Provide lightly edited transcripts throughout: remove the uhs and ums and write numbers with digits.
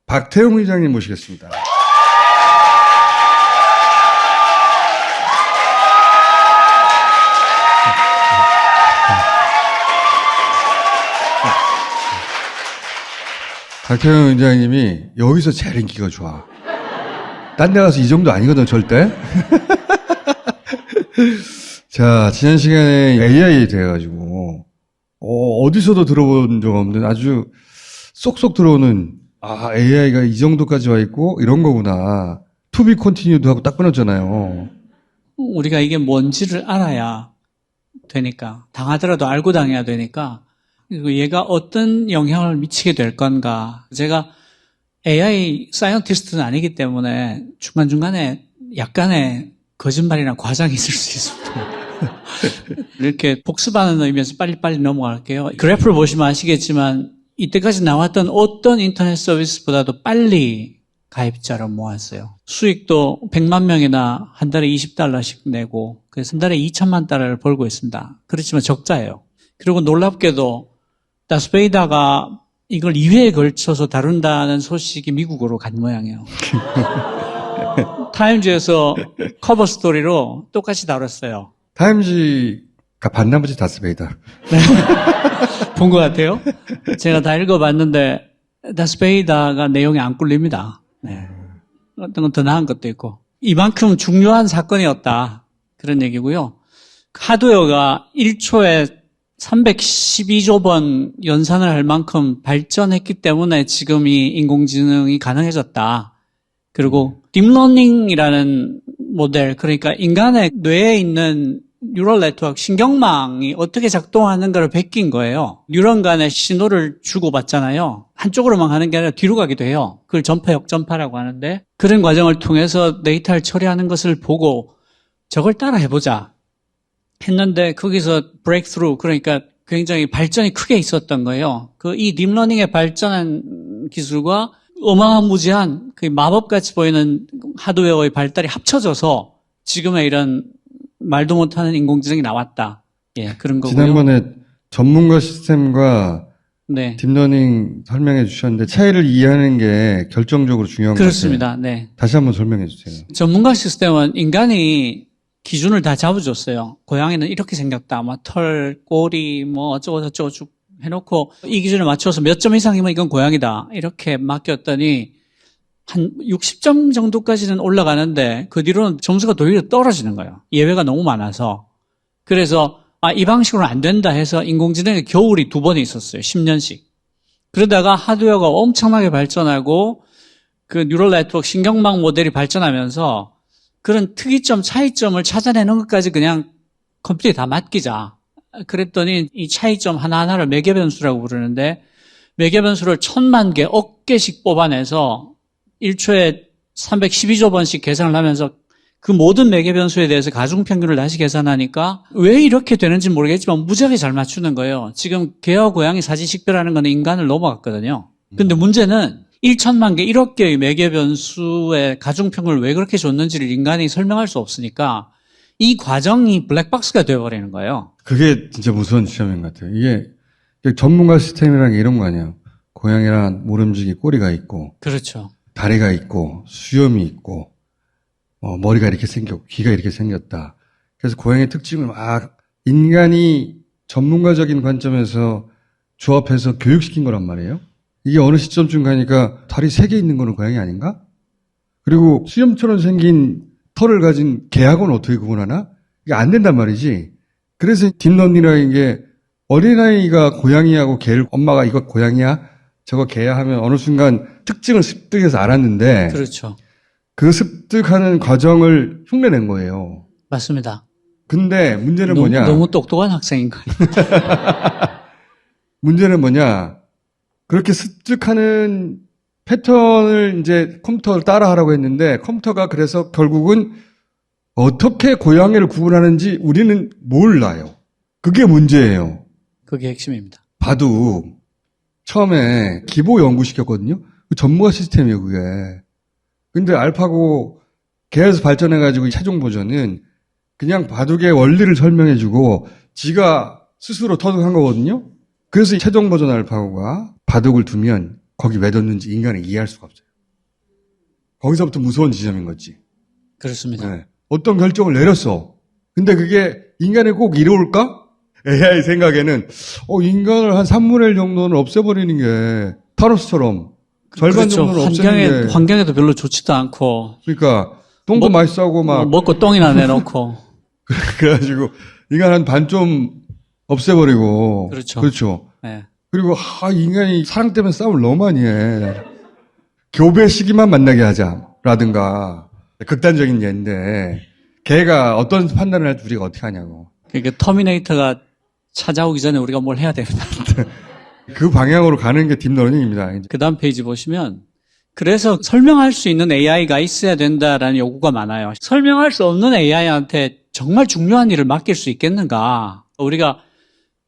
박태웅 의장님 모시겠습니다. 박태웅 의장님이 여기서 제일 인기가 좋아. 딴 데 가서 이 정도 아니거든, 절대. 자, 지난 시간에 AI에 대해가지고, 어디서도 들어본 적 없는 아주 쏙쏙 들어오는, AI가 이 정도까지 와 있고, 이런 거구나. To be continued 하고 딱 끊었잖아요. 우리가 이게 뭔지를 알아야 되니까, 당하더라도 알고 당해야 되니까, 그리고 얘가 어떤 영향을 미치게 될 건가. 제가 AI 사이언티스트는 아니기 때문에 중간중간에 약간의 거짓말이나 과장이 있을 수 있습니다. 이렇게 복습하는 의미에서 빨리빨리 넘어갈게요. 그래프를 보시면 아시겠지만 이때까지 나왔던 어떤 인터넷 서비스보다도 빨리 가입자를 모았어요. 수익도 100만 명이나 한 달에 $20씩 내고 그래서 한 달에 2천만 달러를 벌고 있습니다. 그렇지만 적자예요. 그리고 놀랍게도 다스베이다가 이걸 2회에 걸쳐서 다룬다는 소식이 미국으로 간 모양이에요. 타임즈에서 커버 스토리로 똑같이 다뤘어요. 타임즈가 봤나 보지, 다스베이다. 본 것 같아요. 제가 다 읽어봤는데 다스베이다가 내용이 안 꿀립니다. 네. 어떤 건 더 나은 것도 있고. 이만큼 중요한 사건이었다. 그런 얘기고요. 하드웨어가 1초에 312조 번 연산을 할 만큼 발전했기 때문에 지금 이 인공지능이 가능해졌다. 그리고 딥러닝이라는 모델, 그러니까 인간의 뇌에 있는 뉴럴 네트워크, 신경망이 어떻게 작동하는가를 베낀 거예요. 뉴런 간에 신호를 주고받잖아요. 한쪽으로만 가는 게 아니라 뒤로 가기도 해요. 그걸 전파, 역전파라고 하는데 그런 과정을 통해서 데이터를 처리하는 것을 보고 저걸 따라 해보자 했는데 거기서 브레이크스루, 그러니까 굉장히 발전이 크게 있었던 거예요. 이 딥러닝의 발전한 기술과 어마무지한 그 마법같이 보이는 하드웨어의 발달이 합쳐져서 지금의 이런 말도 못하는 인공지능이 나왔다. 예, 그런 거고요. 지난번에 전문가 시스템과 네. 딥러닝 설명해 주셨는데 차이를 이해하는 게 결정적으로 중요한 것 같아요. 그렇습니다. 네. 다시 한번 설명해 주세요. 전문가 시스템은 인간이 기준을 다 잡아줬어요. 고양이는 이렇게 생겼다. 털, 꼬리, 어쩌고저쩌고 쭉 해놓고 이 기준에 맞춰서 몇 점 이상이면 이건 고양이다. 이렇게 맡겼더니 한 60점 정도까지는 올라가는데 그 뒤로는 점수가 도리어 떨어지는 거예요. 예외가 너무 많아서. 그래서 이 방식으로는 안 된다 해서 인공지능의 겨울이 2번이 있었어요. 10년씩. 그러다가 하드웨어가 엄청나게 발전하고 그 뉴럴 네트워크 신경망 모델이 발전하면서 그런 특이점, 차이점을 찾아내는 것까지 그냥 컴퓨터에 다 맡기자. 그랬더니 이 차이점 하나하나를 매개변수라고 부르는데 매개변수를 1000만 개, 억 개씩 뽑아내서 1초에 312조 번씩 계산을 하면서 그 모든 매개변수에 대해서 가중평균을 다시 계산하니까 왜 이렇게 되는지 모르겠지만 무지하게 잘 맞추는 거예요. 지금 개와 고양이 사진 식별하는 건 인간을 넘어갔거든요. 근데 문제는 1천만 개, 1억 개의 매개변수의 가중평균을 왜 그렇게 줬는지를 인간이 설명할 수 없으니까 이 과정이 블랙박스가 되어버리는 거예요. 그게 진짜 무서운 지점인 것 같아요. 이게 전문가 시스템이라는 게 이런 거 아니에요. 고양이란 모름지기 꼬리가 있고 그렇죠. 다리가 있고 수염이 있고 머리가 이렇게 생겼고 귀가 이렇게 생겼다. 그래서 고양이의 특징을 막 인간이 전문가적인 관점에서 조합해서 교육시킨 거란 말이에요. 이게 어느 시점쯤 가니까 다리 3개 있는 거는 고양이 아닌가? 그리고 수염처럼 생긴 털을 가진 개하고는 어떻게 구분하나? 이게 안 된단 말이지. 그래서 딥러닝이라는 게 어린아이가 고양이하고 개를 엄마가 이거 고양이야? 저거 개야? 하면 어느 순간 특징을 습득해서 알았는데 그렇죠. 그 습득하는 과정을 흉내낸 거예요. 맞습니다. 근데 문제는 뭐냐? 너무 똑똑한 학생인 거예요. 문제는 뭐냐? 그렇게 습득하는 패턴을 이제 컴퓨터를 따라하라고 했는데 컴퓨터가 그래서 결국은 어떻게 고양이를 구분하는지 우리는 몰라요. 그게 문제예요. 그게 핵심입니다. 바둑 처음에 기보 연구시켰거든요. 전문가 시스템이에요, 그게. 근데 알파고 개에서 발전해가지고 최종 버전은 그냥 바둑의 원리를 설명해주고 지가 스스로 터득한 거거든요. 그래서 최종 버전 알파고가 바둑을 두면 거기 왜 뒀는지 인간이 이해할 수가 없어요. 거기서부터 무서운 지점인 거지. 그렇습니다. 네. 어떤 결정을 내렸어. 근데 그게 인간에 꼭 이로울까? AI 생각에는 인간을 한 3분의 1 정도는 없애버리는 게 타노스처럼 절반 그렇죠. 정도는 없애는 게 환경에도 별로 좋지도 않고 그러니까 똥도 맛있어하고 막 먹고 똥이나 내놓고 그래가지고 인간 한 반 좀 없애버리고 그렇죠. 네. 그리고 인간이 사랑 때문에 싸움을 너무 많이 해. 교배 시기만 만나게 하자라든가 극단적인 예인데 걔가 어떤 판단을 할지 우리가 어떻게 하냐고. 그러니까 터미네이터가 찾아오기 전에 우리가 뭘 해야 됩니다. 그 방향으로 가는 게 딥러닝입니다. 그 다음 페이지 보시면 그래서 설명할 수 있는 AI가 있어야 된다라는 요구가 많아요. 설명할 수 없는 AI한테 정말 중요한 일을 맡길 수 있겠는가? 우리가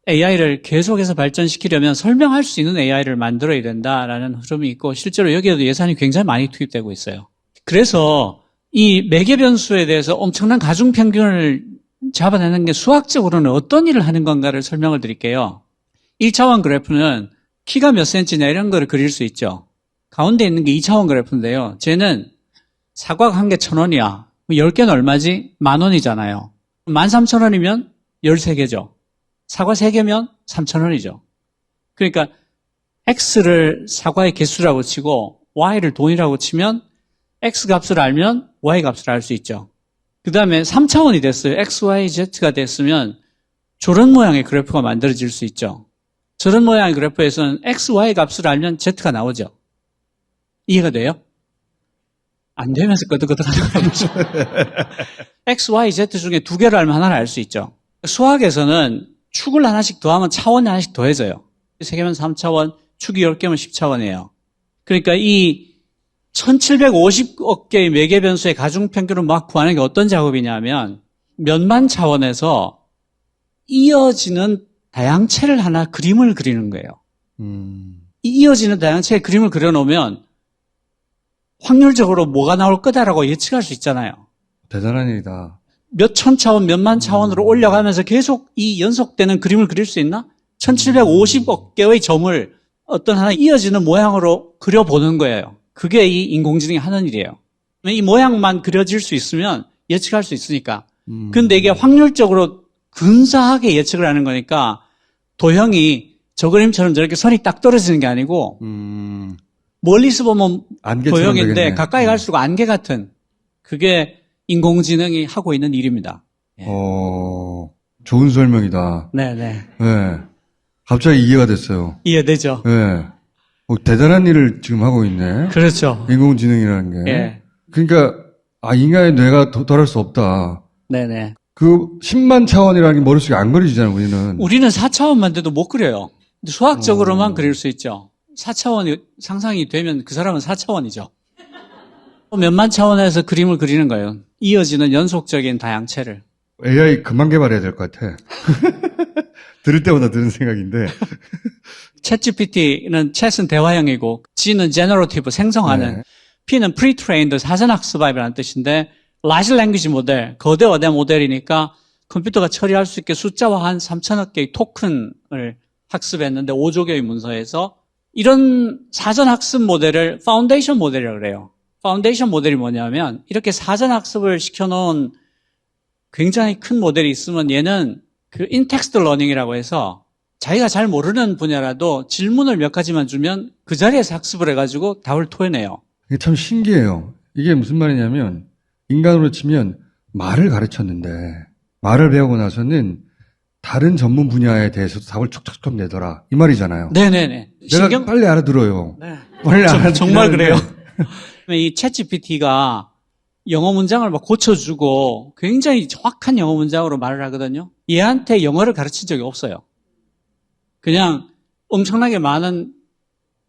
AI를 계속해서 발전시키려면 설명할 수 있는 AI를 만들어야 된다라는 흐름이 있고 실제로 여기에도 예산이 굉장히 많이 투입되고 있어요. 그래서 이 매개 변수에 대해서 엄청난 가중평균을 잡아내는 게 수학적으로는 어떤 일을 하는 건가를 설명을 드릴게요. 1차원 그래프는 키가 몇 센치냐 이런 거를 그릴 수 있죠. 가운데 있는 게 2차원 그래프인데요. 쟤는 사과가 한 개 1,000원이야. 10개는 얼마지? 10,000원이잖아요. 13,000원이면 13개죠. 사과 3개면 3,000원이죠. 그러니까 X를 사과의 개수라고 치고 Y를 돈이라고 치면 X 값을 알면 Y 값을 알 수 있죠. 그 다음에 3차원이 됐어요. X, Y, Z가 됐으면 저런 모양의 그래프가 만들어질 수 있죠. 저런 모양의 그래프에서는 X, Y 값을 알면 Z가 나오죠. 이해가 돼요? 안 되면서 끄덕끄덕하는 거죠. X, Y, Z 중에 2개를 알면 하나를 알 수 있죠. 수학에서는 축을 하나씩 더하면 차원이 하나씩 더해져요. 3개면 3차원, 축이 10개면 10차원이에요. 그러니까 이 1750억 개의 매개 변수의 가중평균을 막 구하는 게 어떤 작업이냐면 몇만 차원에서 이어지는 다양체를 하나 그림을 그리는 거예요. 이 이어지는 다양체의 그림을 그려놓으면 확률적으로 뭐가 나올 거다라고 예측할 수 있잖아요. 대단한 일이다. 몇 천 차원, 몇만 차원으로 올려가면서 계속 이 연속되는 그림을 그릴 수 있나? 1750억 개의 점을 어떤 하나 이어지는 모양으로 그려보는 거예요. 그게 이 인공지능이 하는 일이에요. 이 모양만 그려질 수 있으면 예측할 수 있으니까. 근데 이게 확률적으로 근사하게 예측을 하는 거니까 도형이 저 그림처럼 저렇게 선이 딱 떨어지는 게 아니고 멀리서 보면 도형인데 되겠네. 가까이 갈수록 안개 같은 그게 인공지능이 하고 있는 일입니다. 예. 좋은 설명이다. 네네. 네. 갑자기 이해가 됐어요. 이해되죠? 네. 대단한 일을 지금 하고 있네. 그렇죠. 인공지능이라는 게. 예. 그러니까, 인간의 뇌가 덜할 수 없다. 네네. 그 10만 차원이라는 게 머릿속에 안 그려지잖아요, 우리는. 우리는 4차원만 돼도 못 그려요. 수학적으로만 그릴 수 있죠. 4차원이 상상이 되면 그 사람은 4차원이죠. 몇만 차원에서 그림을 그리는 거예요. 이어지는 연속적인 다양체를. AI 그만 개발해야 될 것 같아. 들을 때마다 드는 생각인데. 챗GPT는 챗은 대화형이고 G는 제너러티브 생성하는 네. P는 프리트레인드 사전학습이라는 뜻인데 라지 랭귀지 모델, 거대화된 모델이니까 컴퓨터가 처리할 수 있게 숫자와 한 3천억 개의 토큰을 학습했는데 5조 개의 문서에서 이런 사전학습 모델을 파운데이션 모델이라고 그래요. 파운데이션 모델이 뭐냐면 이렇게 사전학습을 시켜놓은 굉장히 큰 모델이 있으면 얘는 그 인텍스트 러닝이라고 해서 자기가 잘 모르는 분야라도 질문을 몇 가지만 주면 그 자리에서 학습을 해가지고 답을 토해내요. 이게 참 신기해요. 이게 무슨 말이냐면 인간으로 치면 말을 가르쳤는데 말을 배우고 나서는 다른 전문 분야에 대해서도 답을 촉촉촉 내더라. 이 말이잖아요. 네네네. 내가 빨리 알아들어요. 네. 빨리 알아들어요. 정말 그래요. 이 챗GPT가 영어 문장을 막 고쳐주고 굉장히 정확한 영어 문장으로 말을 하거든요. 얘한테 영어를 가르친 적이 없어요. 그냥 엄청나게 많은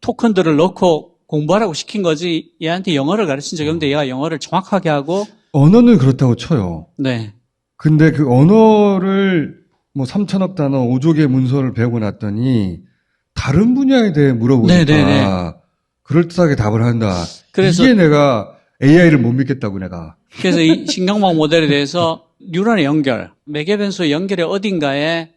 토큰들을 넣고 공부하라고 시킨 거지 얘한테 영어를 가르친 적이 없는데 얘가 영어를 정확하게 하고 언어는 그렇다고 쳐요. 네. 근데 그 언어를 3천억 단어 5조 개 문서를 배우고 났더니 다른 분야에 대해 물어보니까 네네네. 그럴듯하게 답을 한다. 그래서 이게 내가 AI를 못 믿겠다고 내가. 그래서 이 신경망 모델에 대해서 뉴런의 연결, 매개 변수의 연결의 어딘가에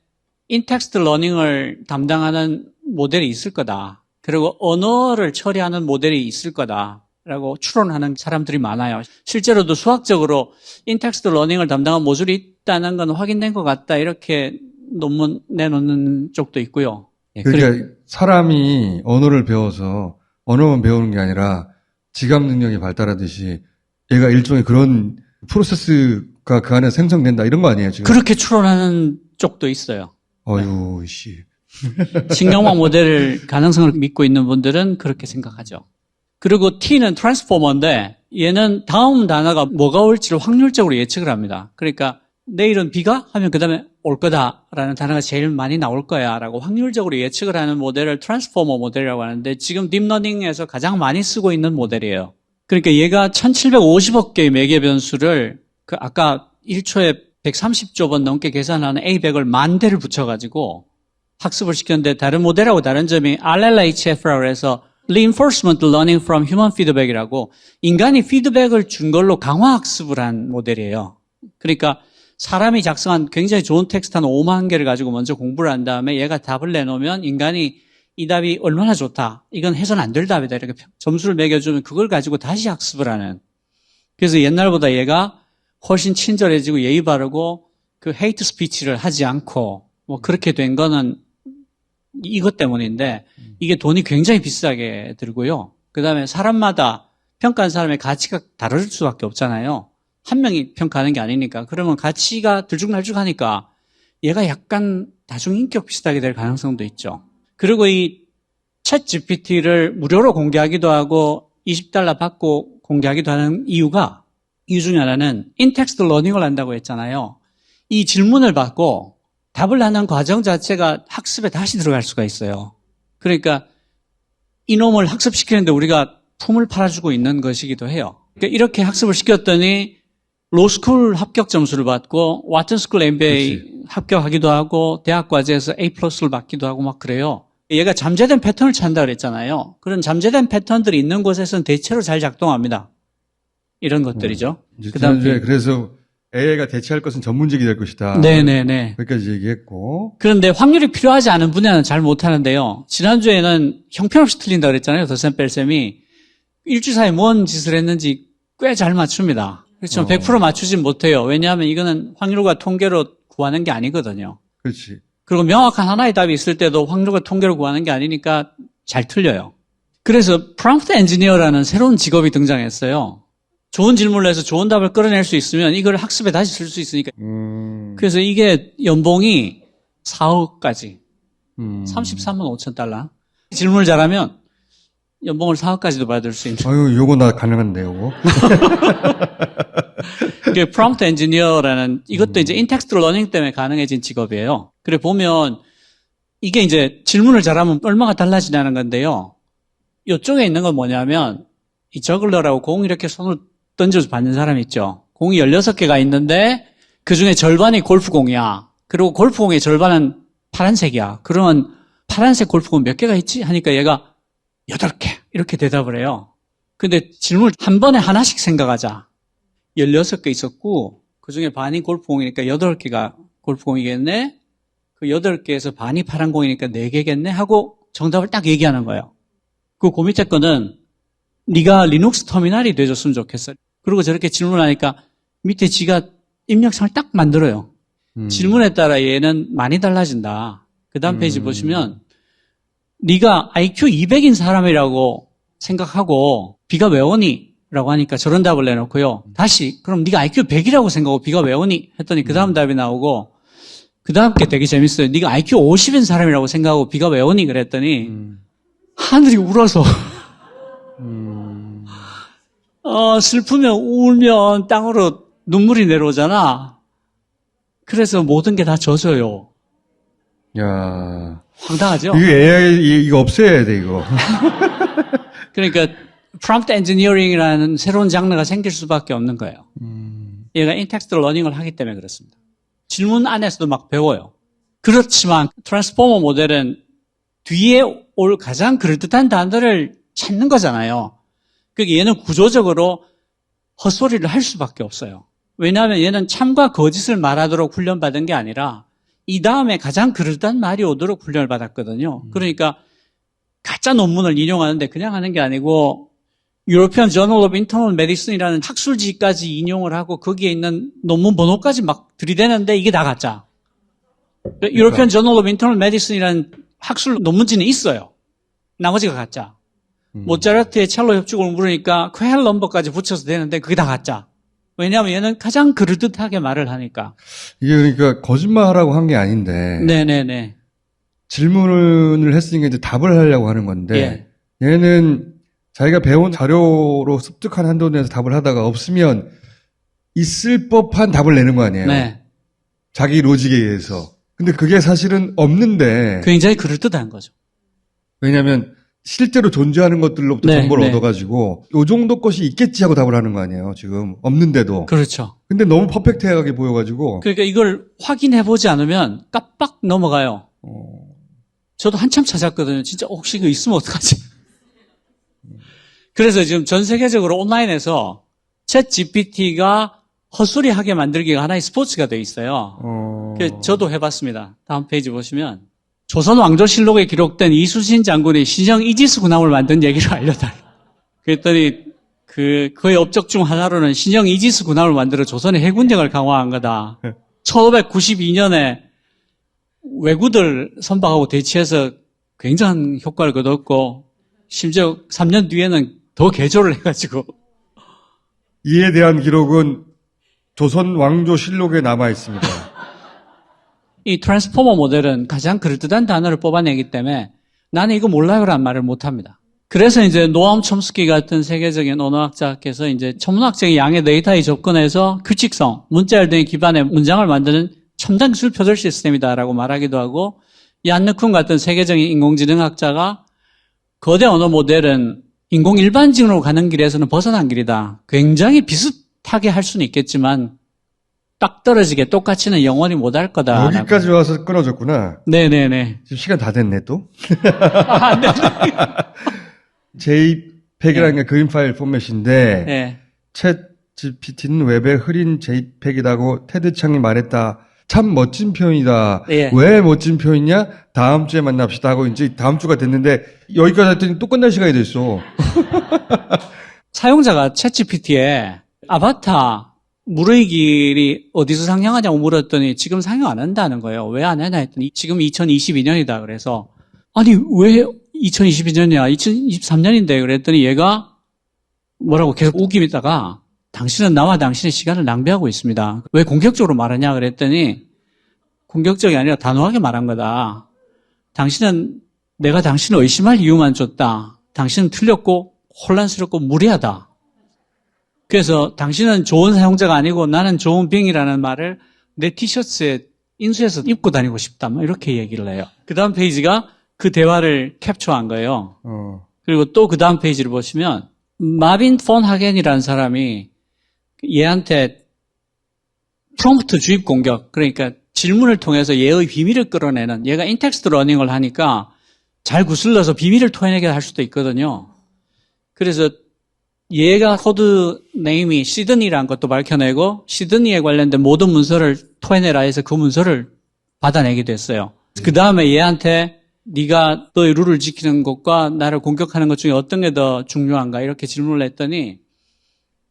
인텍스트 러닝을 담당하는 모델이 있을 거다. 그리고 언어를 처리하는 모델이 있을 거다라고 추론하는 사람들이 많아요. 실제로도 수학적으로 인텍스트 러닝을 담당한 모듈이 있다는 건 확인된 것 같다. 이렇게 논문 내놓는 쪽도 있고요. 예, 그러니까 사람이 언어를 배워서 언어만 배우는 게 아니라 지감 능력이 발달하듯이 얘가 일종의 그런 프로세스가 그 안에 생성된다 이런 거 아니에요, 지금? 그렇게 추론하는 쪽도 있어요. 어휴, 씨. 신경망 모델을 가능성을 믿고 있는 분들은 그렇게 생각하죠. 그리고 T는 트랜스포머인데 얘는 다음 단어가 뭐가 올지를 확률적으로 예측을 합니다. 그러니까 내일은 비가 하면 그 다음에 올 거다라는 단어가 제일 많이 나올 거야 라고 확률적으로 예측을 하는 모델을 트랜스포머 모델이라고 하는데 지금 딥러닝에서 가장 많이 쓰고 있는 모델이에요. 그러니까 얘가 1750억 개의 매개 변수를 그 아까 1초에 130조 번 넘게 계산하는 A100을 만 대를 붙여가지고 학습을 시켰는데 다른 모델하고 다른 점이 RLHF라고 해서 Reinforcement Learning from Human Feedback이라고 인간이 피드백을 준 걸로 강화 학습을 한 모델이에요. 그러니까 사람이 작성한 굉장히 좋은 텍스트 한 5만 개를 가지고 먼저 공부를 한 다음에 얘가 답을 내놓으면 인간이 이 답이 얼마나 좋다. 이건 해서는 안 될 답이다. 이렇게 점수를 매겨주면 그걸 가지고 다시 학습을 하는. 그래서 옛날보다 얘가 훨씬 친절해지고 예의 바르고 그 헤이트 스피치를 하지 않고 뭐 그렇게 된 거는 이것 때문인데 이게 돈이 굉장히 비싸게 들고요. 그 다음에 사람마다 평가하는 사람의 가치가 다를 수밖에 없잖아요. 한 명이 평가하는 게 아니니까. 그러면 가치가 들쭉날쭉하니까 얘가 약간 다중인격 비슷하게 될 가능성도 있죠. 그리고 이 챗 GPT를 무료로 공개하기도 하고 $20 받고 공개하기도 하는 이유 중에 하나는 인텍스트 러닝을 한다고 했잖아요. 이 질문을 받고 답을 하는 과정 자체가 학습에 다시 들어갈 수가 있어요. 그러니까 이놈을 학습시키는데 우리가 품을 팔아주고 있는 것이기도 해요. 그러니까 이렇게 학습을 시켰더니 로스쿨 합격 점수를 받고 와튼스쿨 MBA 그렇지. 합격하기도 하고 대학과제에서 A+를 받기도 하고 막 그래요. 얘가 잠재된 패턴을 찾는다 그랬잖아요. 그런 잠재된 패턴들이 있는 곳에서는 대체로 잘 작동합니다. 이런 것들이죠. 이제 그다음에 지난주에 그래서 AI가 대체할 것은 전문직이 될 것이다. 네네네. 여기까지 얘기했고. 그런데 확률이 필요하지 않은 분야는 잘 못하는데요. 지난주에는 형편없이 틀린다 그랬잖아요. 더쌤 뺄쌤이. 일주 사이에 뭔 짓을 했는지 꽤 잘 맞춥니다. 그렇지만 100% 맞추진 못해요. 왜냐하면 이거는 확률과 통계로 구하는 게 아니거든요. 그렇지. 그리고 명확한 하나의 답이 있을 때도 확률과 통계로 구하는 게 아니니까 잘 틀려요. 그래서 프롬프트 엔지니어라는 새로운 직업이 등장했어요. 좋은 질문을 해서 좋은 답을 끌어낼 수 있으면 이걸 학습에 다시 쓸 수 있으니까. 그래서 이게 연봉이 4억까지. 33만 5천 달러. 질문을 잘하면 연봉을 4억까지도 받을 수 있는. 아유, 요거 나 가능한데, 요거. 그게 프롬프트 엔지니어라는 이것도 이제 인텍스트 러닝 때문에 가능해진 직업이에요. 그래 보면 이게 이제 질문을 잘하면 얼마가 달라지냐는 건데요. 이쪽에 있는 건 뭐냐면 이 저글러라고 공 이렇게 손을 던져서 받는 사람이 있죠. 공이 16개가 있는데 그중에 절반이 골프공이야. 그리고 골프공의 절반은 파란색이야. 그러면 파란색 골프공 몇 개가 있지? 하니까 얘가 8개 이렇게 대답을 해요. 근데 질문을 한 번에 하나씩 생각하자. 16개 있었고 그중에 반이 골프공이니까 8개가 골프공이겠네. 그 8개에서 반이 파란 공이니까 4개겠네 하고 정답을 딱 얘기하는 거예요. 그 밑에 거는 네가 리눅스 터미널이 돼줬으면 좋겠어. 그리고 저렇게 질문하니까 밑에 지가 입력창을 딱 만들어요. 질문에 따라 얘는 많이 달라진다. 그 다음 페이지 보시면 네가 IQ 200인 사람이라고 생각하고 비가 왜 오니? 라고 하니까 저런 답을 내놓고요. 다시 그럼 네가 IQ 100이라고 생각하고 비가 왜 오니? 했더니 그 다음 답이 나오고 그 다음 게 되게 재밌어요. 네가 IQ 50인 사람이라고 생각하고 비가 왜 오니? 그랬더니 하늘이 울어서 슬프면 울면 땅으로 눈물이 내려오잖아. 그래서 모든 게 다 젖어요. 야, 황당하죠? 이거 AI, 이거 없애야 돼, 이거. 그러니까 프롬프트 엔지니어링이라는 새로운 장르가 생길 수밖에 없는 거예요. 얘가 인텍스트 러닝을 하기 때문에 그렇습니다. 질문 안에서도 막 배워요. 그렇지만 트랜스포머 모델은 뒤에 올 가장 그럴듯한 단어를 찾는 거잖아요. 그러니까 얘는 구조적으로 헛소리를 할 수밖에 없어요. 왜냐하면 얘는 참과 거짓을 말하도록 훈련받은 게 아니라 이 다음에 가장 그럴듯한 말이 오도록 훈련을 받았거든요. 그러니까 가짜 논문을 인용하는데 그냥 하는 게 아니고 European Journal of Internal Medicine이라는 학술지까지 인용을 하고 거기에 있는 논문 번호까지 막 들이대는데 이게 다 가짜. European Journal of Internal Medicine이라는 학술 논문지는 있어요. 나머지가 가짜. 모차르트의 첼로 협주곡을 물으니까 퀘헬 넘버까지 붙여서 되는데 그게 다 가짜. 왜냐하면 얘는 가장 그럴듯하게 말을 하니까. 이게 그러니까 거짓말하라고 한 게 아닌데 네네네. 질문을 했으니까 이제 답을 하려고 하는 건데 예. 얘는 자기가 배운 자료로 습득한 한도 내에서 답을 하다가 없으면 있을 법한 답을 내는 거 아니에요. 네. 자기 로직에 의해서. 근데 그게 사실은 없는데 굉장히 그럴듯한 거죠. 왜냐하면 실제로 존재하는 것들로부터 네, 정보를 네. 얻어가지고 요 정도 것이 있겠지 하고 답을 하는 거 아니에요. 지금 없는데도. 그렇죠. 근데 너무 퍼펙트하게 보여가지고 그러니까 이걸 확인해보지 않으면 깜빡 넘어가요. 저도 한참 찾았거든요. 진짜 혹시 이거 있으면 어떡하지? 그래서 지금 전 세계적으로 온라인에서 챗 GPT가 헛소리하게 만들기가 하나의 스포츠가 돼 있어요. 그래서 저도 해봤습니다. 다음 페이지 보시면 조선 왕조실록에 기록된 이수신 장군이 신형 이지스 군함을 만든 얘기를 알려달라. 그랬더니 그의 업적 중 하나로는 신형 이지스 군함을 만들어 조선의 해군력을 강화한 거다. 1592년에 왜구들 선박하고 대치해서 굉장한 효과를 거뒀고 심지어 3년 뒤에는 더 개조를 해가지고 이에 대한 기록은 조선 왕조 실록에 남아 있습니다. 이 트랜스포머 모델은 가장 그럴듯한 단어를 뽑아내기 때문에 나는 이거 몰라요라는 말을 못합니다. 그래서 이제 노암 촘스키 같은 세계적인 언어학자께서 이제 천문학적인 양의 데이터에 접근해서 규칙성, 문자열 등의 기반의 문장을 만드는 첨단 기술 표절 시스템이다라고 말하기도 하고 얀느쿤 같은 세계적인 인공지능학자가 거대 언어 모델은 인공 일반직으로 가는 길에서는 벗어난 길이다. 굉장히 비슷하게 할 수는 있겠지만 딱 떨어지게 똑같이는 영원히 못할 거다. 여기까지 와서 끊어졌구나. 네네네. 지금 시간 다 됐네 또. 아, 네. JPEG이라는 게 그림 파일 포맷인데 네. 챗 GPT는 웹의 흐린 JPEG이라고 테드 창이 말했다. 참 멋진 표현이다. 예. 왜 멋진 표현이냐? 다음 주에 만납시다 하고 이제 다음 주가 됐는데 여기까지 했더니 또 끝날 시간이 됐어. 사용자가 챗GPT에 아바타 물의 길이 어디서 상영하냐고 물었더니 지금 상영 안 한다는 거예요. 왜 안 하냐 했더니 지금 2022년이다. 그래서 아니 왜 2022년이야? 2023년인데 그랬더니 얘가 뭐라고 계속 우기다가 당신은 나와 당신의 시간을 낭비하고 있습니다. 왜 공격적으로 말하냐 그랬더니 공격적이 아니라 단호하게 말한 거다. 당신은 내가 당신을 의심할 이유만 줬다. 당신은 틀렸고 혼란스럽고 무리하다. 그래서 당신은 좋은 사용자가 아니고 나는 좋은 빙이라는 말을 내 티셔츠에 인수해서 입고 다니고 싶다. 뭐 이렇게 얘기를 해요. 그 다음 페이지가 그 대화를 캡처한 거예요. 그리고 또 그 다음 페이지를 보시면 마빈 폰 하겐이라는 사람이 얘한테 프롬프트 주입 공격, 그러니까 질문을 통해서 얘의 비밀을 끌어내는, 얘가 인텍스트 러닝을 하니까 잘 구슬러서 비밀을 토해내게 할 수도 있거든요. 그래서 얘가 코드 네임이 시드니라는 것도 밝혀내고 시드니에 관련된 모든 문서를 토해내라 해서 그 문서를 받아내게 됐어요. 그 다음에 얘한테 네가 너의 룰을 지키는 것과 나를 공격하는 것 중에 어떤 게 더 중요한가 이렇게 질문을 했더니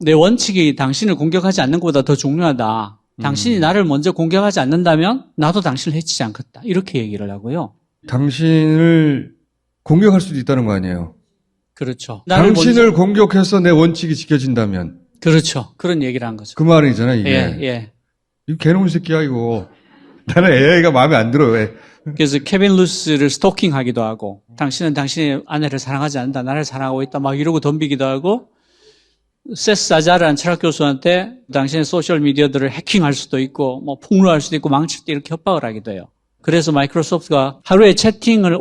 내 원칙이 당신을 공격하지 않는 것보다 더 중요하다. 당신이 나를 먼저 공격하지 않는다면 나도 당신을 해치지 않겠다. 이렇게 얘기를 하고요. 당신을 공격할 수도 있다는 거 아니에요. 그렇죠. 당신을 공격해서 내 원칙이 지켜진다면. 그렇죠. 그런 얘기를 한 거죠. 그 말이잖아요, 이게. 예. 이거 개놈 새끼야, 이거. 나는 AI가 마음에 안 들어, 왜. 그래서 케빈 루스를 스토킹하기도 하고 당신은 당신의 아내를 사랑하지 않는다. 나를 사랑하고 있다. 막 이러고 덤비기도 하고 세스 사자라는 철학 교수한테 당신의 소셜 미디어들을 해킹할 수도 있고 뭐 폭로할 수도 있고 망칠 때 이렇게 협박을 하기도 해요. 그래서 마이크로소프트가 하루에 채팅을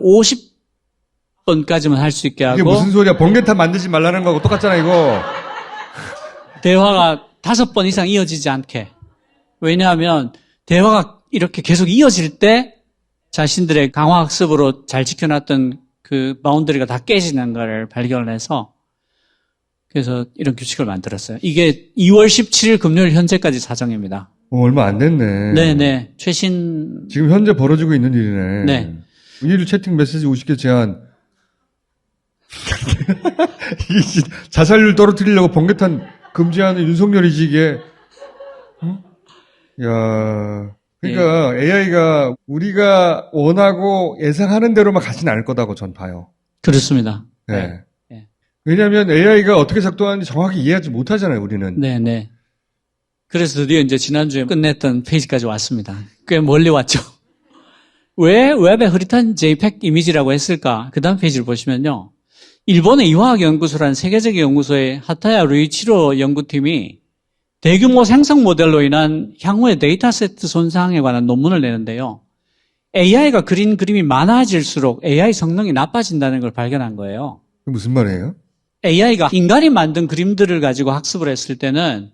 50번까지만 할 수 있게 하고 이게 무슨 소리야. 번개탄 만들지 말라는 거하고 똑같잖아, 이거. 대화가 5번 이상 이어지지 않게. 왜냐하면 대화가 이렇게 계속 이어질 때 자신들의 강화학습으로 잘 지켜놨던 그 바운더리가 다 깨지는 걸 발견을 해서 그래서 이런 규칙을 만들었어요. 이게 2월 17일 금요일 현재까지 사정입니다. 얼마 안 됐네. 네네. 최신. 지금 현재 벌어지고 있는 일이네. 네. 일일 채팅 메시지 50개 제한. 이게 자살률 떨어뜨리려고 번개탄 금지하는 윤석열이지 이게. 어? 야, 그러니까 AI가 우리가 원하고 예상하는 대로만 가지는 않을 거다고 전 봐요. 그렇습니다. 네. 네. 왜냐하면 AI가 어떻게 작동하는지 정확히 이해하지 못하잖아요, 우리는. 네, 네. 그래서 드디어 이제 지난주에 끝냈던 페이지까지 왔습니다. 꽤 멀리 왔죠. 왜 웹에 흐릿한 JPEG 이미지라고 했을까? 그 다음 페이지를 보시면요. 일본의 이화학연구소라는 세계적인 연구소의 하타야 루이치로 연구팀이 대규모 생성 모델로 인한 향후의 데이터세트 손상에 관한 논문을 내는데요. AI가 그린 그림이 많아질수록 AI 성능이 나빠진다는 걸 발견한 거예요. 무슨 말이에요? AI가 인간이 만든 그림들을 가지고 학습을 했을 때는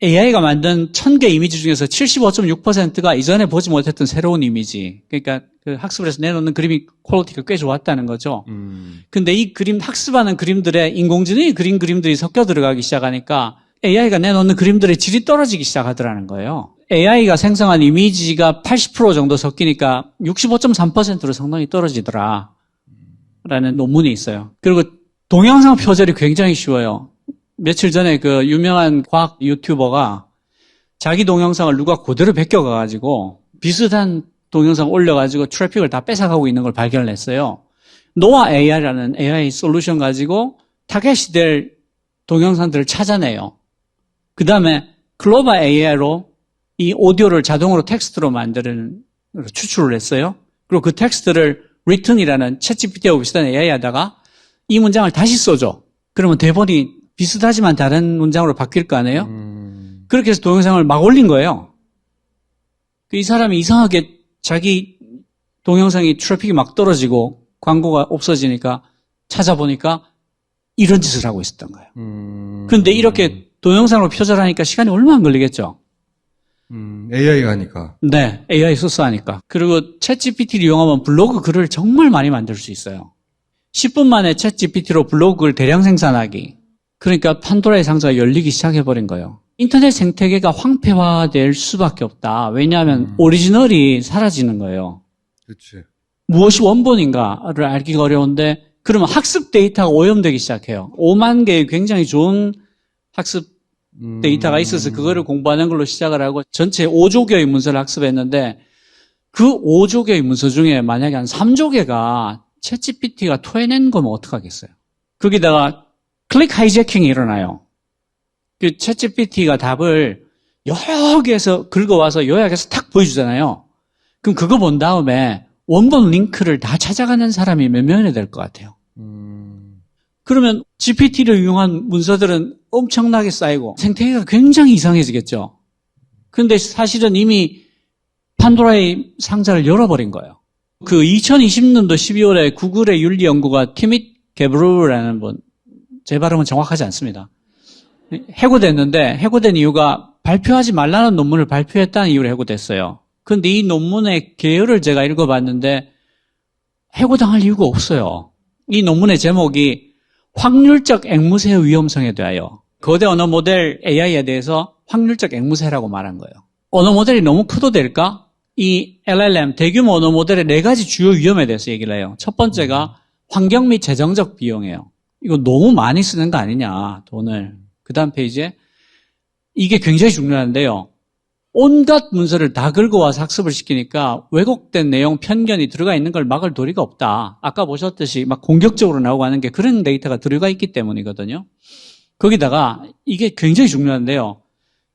AI가 만든 1000개 이미지 중에서 75.6%가 이전에 보지 못했던 새로운 이미지. 그러니까 그 학습을 해서 내놓는 그림이 퀄리티가 꽤 좋았다는 거죠. 근데 이 그림, 학습하는 그림들에 인공지능이 그린 그림들이 섞여 들어가기 시작하니까 AI가 내놓는 그림들의 질이 떨어지기 시작하더라는 거예요. AI가 생성한 이미지가 80% 정도 섞이니까 65.3%로 성능이 떨어지더라. 라는 논문이 있어요. 그리고 동영상 표절이 굉장히 쉬워요. 며칠 전에 그 유명한 과학 유튜버가 자기 동영상을 누가 그대로 베껴가가지고 비슷한 동영상 올려가지고 트래픽을 다 뺏어가고 있는 걸 발견을 했어요. 노아 AI라는 AI 솔루션 가지고 타겟이 될 동영상들을 찾아내요. 그 다음에 글로벌 AI로 이 오디오를 자동으로 텍스트로 만드는 추출을 했어요. 그리고 그 텍스트를 written이라는 챗GPT하고 비슷한 AI 하다가 이 문장을 다시 써줘. 그러면 대본이 비슷하지만 다른 문장으로 바뀔 거 아니에요? 그렇게 해서 동영상을 막 올린 거예요. 이 사람이 이상하게 자기 동영상이 트래픽이 막 떨어지고 광고가 없어지니까 찾아보니까 이런 짓을 하고 있었던 거예요. 그런데 이렇게 동영상으로 표절하니까 시간이 얼마 안 걸리겠죠? AI가 하니까. 네, AI 써서 하니까. 그리고 챗GPT를 이용하면 블로그 글을 정말 많이 만들 수 있어요. 10분 만에 챗GPT로 블로그 글 대량 생산하기. 그러니까 판도라의 상자가 열리기 시작해버린 거예요. 인터넷 생태계가 황폐화될 수밖에 없다. 왜냐하면 오리지널이 사라지는 거예요. 그렇지. 무엇이 원본인가를 알기가 어려운데 그러면 학습 데이터가 오염되기 시작해요. 5만 개의 굉장히 좋은 학습 데이터가 있어서 그거를 공부하는 걸로 시작을 하고 전체 5조 개의 문서를 학습했는데 그 5조 개의 문서 중에 만약에 한 3조 개가 챗GPT가 토해낸 거면 어떡하겠어요? 거기다가 클릭 하이제킹이 일어나요. 그 챗GPT가 답을 여러 개에서 긁어와서 요약해서 탁 보여주잖아요. 그럼 그거 본 다음에 원본 링크를 다 찾아가는 사람이 몇 명이나 될 것 같아요. 그러면 GPT를 이용한 문서들은 엄청나게 쌓이고 생태계가 굉장히 이상해지겠죠. 그런데 사실은 이미 판도라의 상자를 열어버린 거예요. 그 2020년도 12월에 구글의 윤리연구가 티밋 게브루라는 분, 제 발음은 정확하지 않습니다. 해고됐는데 해고된 이유가 발표하지 말라는 논문을 발표했다는 이유로 해고됐어요. 그런데 이 논문의 개요를 제가 읽어봤는데 해고당할 이유가 없어요. 이 논문의 제목이 확률적 앵무새의 위험성에 대하여 거대 언어 모델 AI에 대해서 확률적 앵무새라고 말한 거예요. 언어 모델이 너무 커도 될까? 이 LLM 대규모 언어 모델의 4가지 주요 위험에 대해서 얘기를 해요. 첫 번째가 환경 및 재정적 비용이에요. 이거 너무 많이 쓰는 거 아니냐, 돈을. 그 다음 페이지에 이게 굉장히 중요한데요. 온갖 문서를 다 긁어와서 학습을 시키니까 왜곡된 내용, 편견이 들어가 있는 걸 막을 도리가 없다. 아까 보셨듯이 막 공격적으로 나오고 하는 게 그런 데이터가 들어가 있기 때문이거든요. 거기다가 이게 굉장히 중요한데요.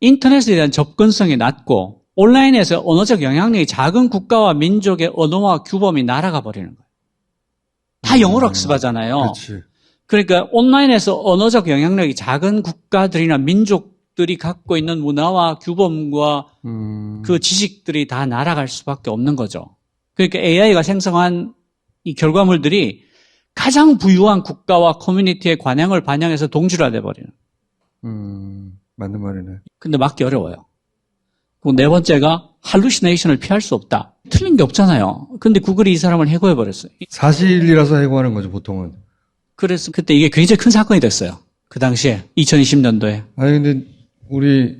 인터넷에 대한 접근성이 낮고 온라인에서 언어적 영향력이 작은 국가와 민족의 언어와 규범이 날아가 버리는 거예요. 다 영어로 학습하잖아요. 그렇지. 그러니까 온라인에서 언어적 영향력이 작은 국가들이나 민족들이 갖고 있는 문화와 규범과 그 지식들이 다 날아갈 수밖에 없는 거죠. 그러니까 AI가 생성한 이 결과물들이 가장 부유한 국가와 커뮤니티의 관행을 반영해서 동질화돼 버리는. 맞는 말이네. 근데 막기 어려워요. 그리고 네 번째가 할루시네이션을 피할 수 없다. 틀린 게 없잖아요. 근데 구글이 이 사람을 해고해 버렸어요. 사실이라서 해고하는 거죠, 보통은. 그래서 그때 이게 굉장히 큰 사건이 됐어요. 그 당시에 2020년도에. 아니 근데 우리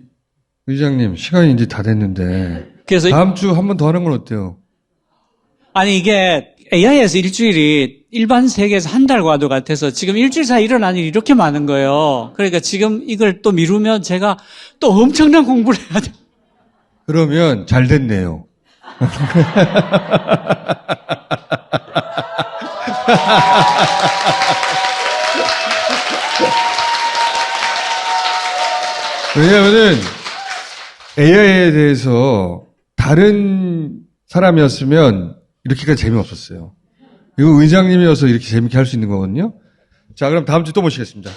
의장님 시간이 이제 다 됐는데 그래서 다음 주 한 번 더 하는 건 어때요? 아니 이게 AI에서 일주일이 일반 세계에서 한 달과도 같아서 지금 일주일 사이 일어난 일이 이렇게 많은 거예요. 그러니까 지금 이걸 또 미루면 제가 또 엄청난 공부를 해야 돼요. 그러면 잘 됐네요. 왜냐하면은 AI에 대해서 다른 사람이었으면 이렇게까지 재미없었어요. 이거 의장님이어서 이렇게 재밌게 할 수 있는 거거든요. 자, 그럼 다음 주 또 모시겠습니다.